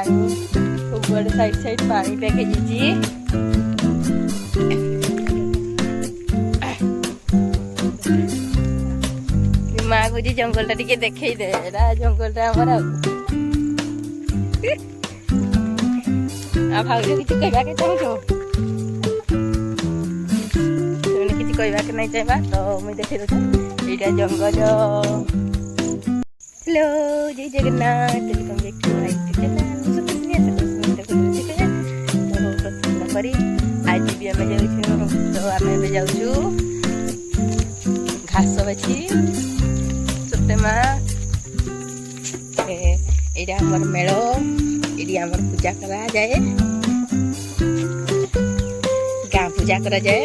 पानी सबुआड़े side side पानी पैके जी माँ को जंगल टा टिके देखई दे जंगल टा हमर आ भाउज किसी कहबा के चाहू किसी कहबा के नहीं चाहबा तो मुझे देखी दे एटा जंगल। Hello Jai Jagannath welcome back to my channel. आज भी आम जाऊँ तो आम जाऊँ घास बाछी छोटे माँ यहाँ आमर मेल ये आमर पूजा करा जाए गाँ पूजा करा जाए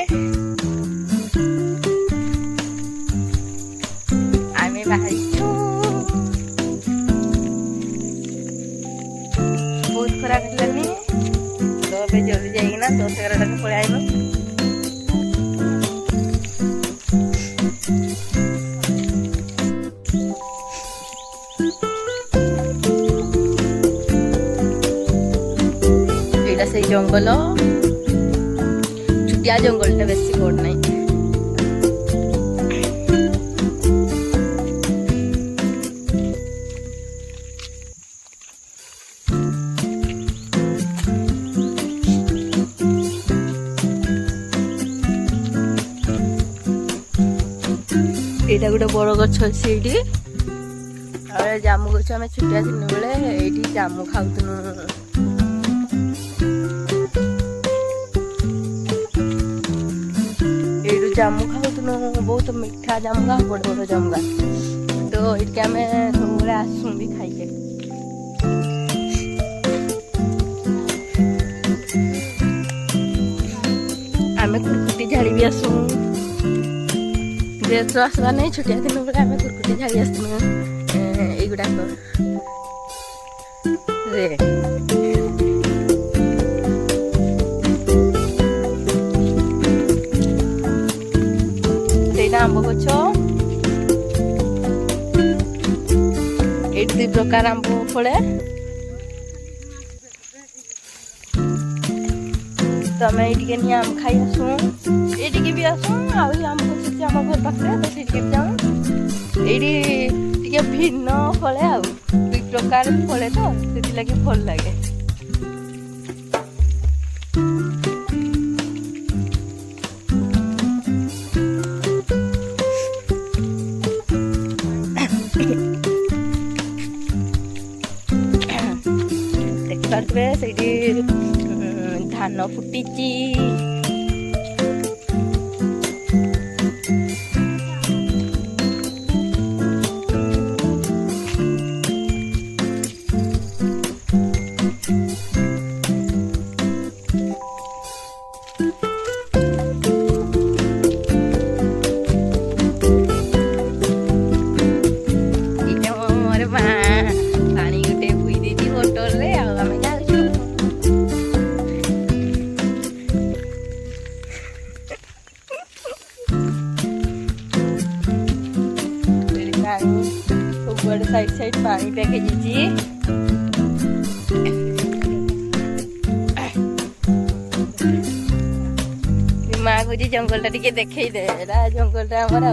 आमे बाहर बहुत खरा कटलानी तो अबे जल्दी जाइना 10-11 टाइम पड़े आइम। एटा से जंगल छुटिया जंगल बेसी बड़ नहीं एटा गोटे बड़ गछ अच्छे ये जामु गछ आम छुटिया दिन बेले ये जामु खाऊनु ये जामु खाऊनु बहुत मीठा जामुगा बड़ बड़ जामुगा तो ये आम सब आसू भी खाइके आम कुरकुटी झाड़ी भी आसू जेठ आसवा नहीं छुटिया दिन बेले आम कुरकुटी झाड़ी आसू युगुड़ाक आंब गछ ये 2 प्रकार आंब फले तो आम ये आम खाई आसू ये भी आसू आम गछ आम घर पाखे तो से जाऊँ ये भिन्न फले आ 2 प्रकार फले तो से लगे भल लगे। देखिए से धान फुटी सबुआड़े साइड साइड पानी पैके जी माँ को जंगल टा टिके देखई दे जंगल टा हमर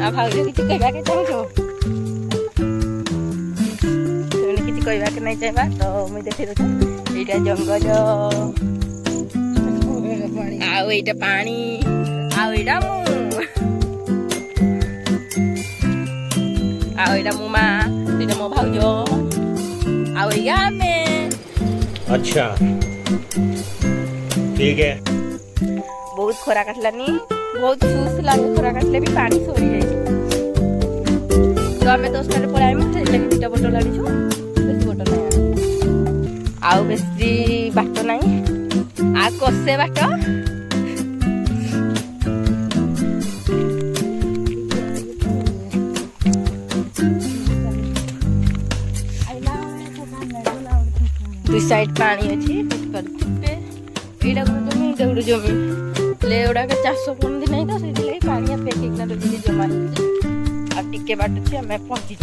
आ भाउज किसी कहबा के चाहू किसी कहबा के नहीं चाहबा तो मुझे देखी दे एटा जंगल आउ एटा पानी आउ एटा मु माँ ये मो भाउज आउ में अच्छा ठीक है। बहुत खरा काटलानी बहुत सुस लगे खरा काटले भी पानी सोरी जाए तो आम 10 टाइम पड़े आइम से लगे 2टा बोतल आनीछु बेसी बोतल नहीं आउ बेसी बाट नहीं आ कसे बाट दुई साइड पानी अच्छी एटा गोटे जमी एटा गोटे जमी ले गुड़ाक चाष करती नहीं तो से पानी फेंकिना जमा आ टिके बाट अच्छी आम पहुँची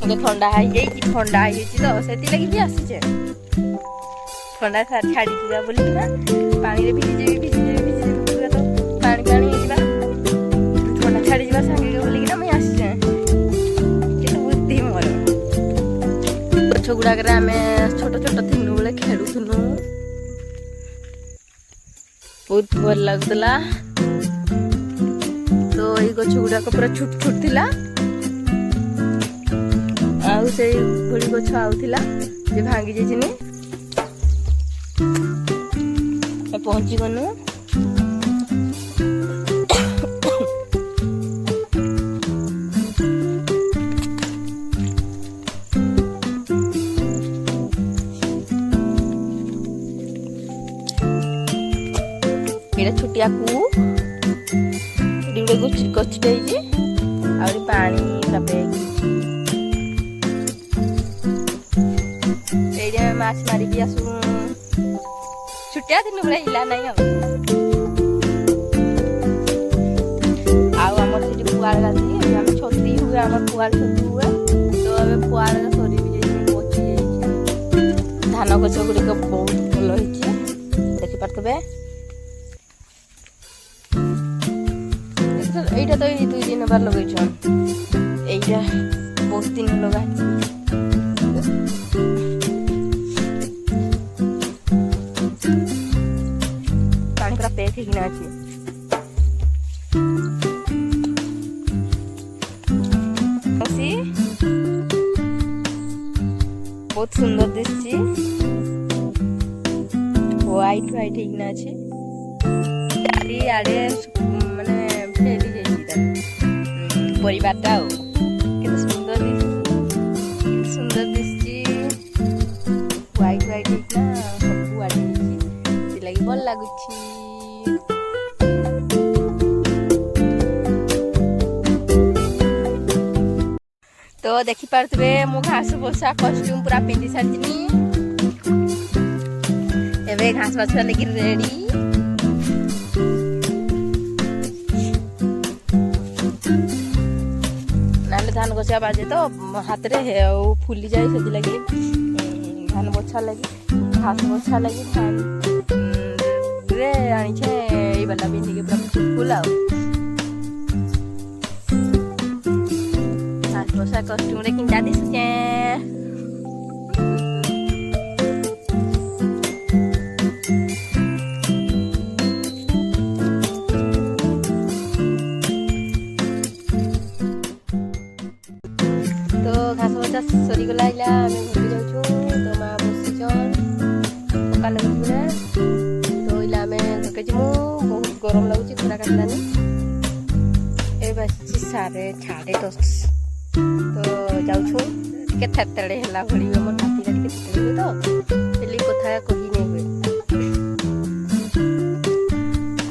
ମୋତେ ଥଣ୍ଡା ହେଇଯାଇଛି ତ ସେଥିଲାଗି ବି ଆସିଛେ। ଥଣ୍ଡା ଛାଡ଼ିଯିବା ବୋଲିକିନା ପାଣିରେ ଭିଜିଯିବି ପୁରା ତ ପାଣି ହେଇଯିବା ଥଣ୍ଡା ଛାଡ଼ିଯିବା ସାଙ୍ଗେ ବୋଲିକିନା ମୁଇଁ ଆସିଛେ। କିନ୍ତୁ ବୁଦ୍ଧି ମୋର ଗଛ ଗୁଡ଼ାକରେ ଆମେ ଛୋଟ ଥିନୁ ବେଳେ ଖେଳୁଥିନୁ, ବହୁତ ଭଲ ଲାଗୁଥିଲା। ତ ଏଇ ଗଛ ଗୁଡ଼ାକ ପୁରା ଛୋଟ ଥିଲା, ଆଉ ସେଇ ଭଳି ଗଛ ଆଉଥିଲା ଯେ ଭାଙ୍ଗି ଯାଇଛିନି। ପହଞ୍ଚି ଗଲୁ। ଏଇଟା ଛୋଟିଆ କୂଅ, ଏଠି ଗୋଟେ ଗଛଟେ ହେଇଛି, ଆହୁରି ପାଣି ଏଇଠି ଆମେ ମାଛ ମାରିକି ଆସୁ। ଛୁଟିଆ ଦିନ ବେଳେ ହିଲା ନାହିଁ ଆଉ ଆମର ସେଠି ପୁଆଳ ଗାଧି ଆମେ ଛତି ହୁଏ, ଆମର ପୁଆଳ ଛତି ହୁଏ। ତ ଏବେ ପୁଆଳ ସରି ବି ଯାଇଛି, ପଚି ଯାଇଛି। ଧାନ ଗଛ ଗୁଡ଼ିକ ବହୁତ ଭଲ ହେଇଛି, ଦେଖିପାରୁଥିବେ। এইটা তো এই 2 দিন বার লগাইছ, এইটা বহুত দিন লগাইছি। পানি পুরা পেয়ে ঠিক না আছে। বহুত সুন্দর দিচ্ছি, হোয়াইট ঠিক না আছে। আড়ে মানে ফেলি যাইছি পরিবারটা, কিন্তু সুন্দর দিচ্ছি। হোয়াইট ঠিক না ସବୁ ଆଡେ ହେଇଛି, ସେଥିଲାଗି ଭଲ ଲାଗୁଛି। ତ ଦେଖିପାରୁଥିବେ ମୁଁ ଘାସ ବସା କଷ୍ଟ୍ୟୁମ ପୁରା ପିନ୍ଧି ସାରିଛିନି। ଏବେ ଘାସ ବସା ଲାଗି ରେଡି। ନହେଲେ ଧାନ ବଛା ବାଜେ ତ ହାତରେ ଆଉ ଫୁଲି ଯାଏ, ସେଥିଲାଗି ଧାନ ବଛା ଲାଗି ଘାସ ବଛା ଲାଗି ଧାନରେ ଆଣିଛେ ଏଇ ବାଲା ପିନ୍ଧିକି ପୁରା ଫୁଲ। ଆଉ ଘାସ ବଛା କଷ୍ଟ୍ୟୁମରେ କିନ୍ତା ଦିଶୁଛେ। তো ঘাস বছা সরিগলা, আইলা আমি ঘুরতে যাচ্ছু। তো মা বসিছন সকালে উঠুনে, তো ইলা আমি ঘরকে ଯିମୁ। ବହୁତ ଗରମ ଲାଗୁଛି, ଖରା କାଟିଲାନି। ଏବେ ବାଜିଛି 10:30। ତ ଯାଉଛୁ, ଟିକେ ଥେତେଡ଼େ ହେଲା ଭଳି ହୁଏ, ମୋର ନାତିଟା ଟିକେ ଥେତେଡ଼େ ହୁଏ ତ, ହେଲି କଥା କହି ନେଇ ହୁଏ।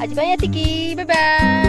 ଆଜି ପାଇଁ ଏତିକି, ବାଏ ବାଏ।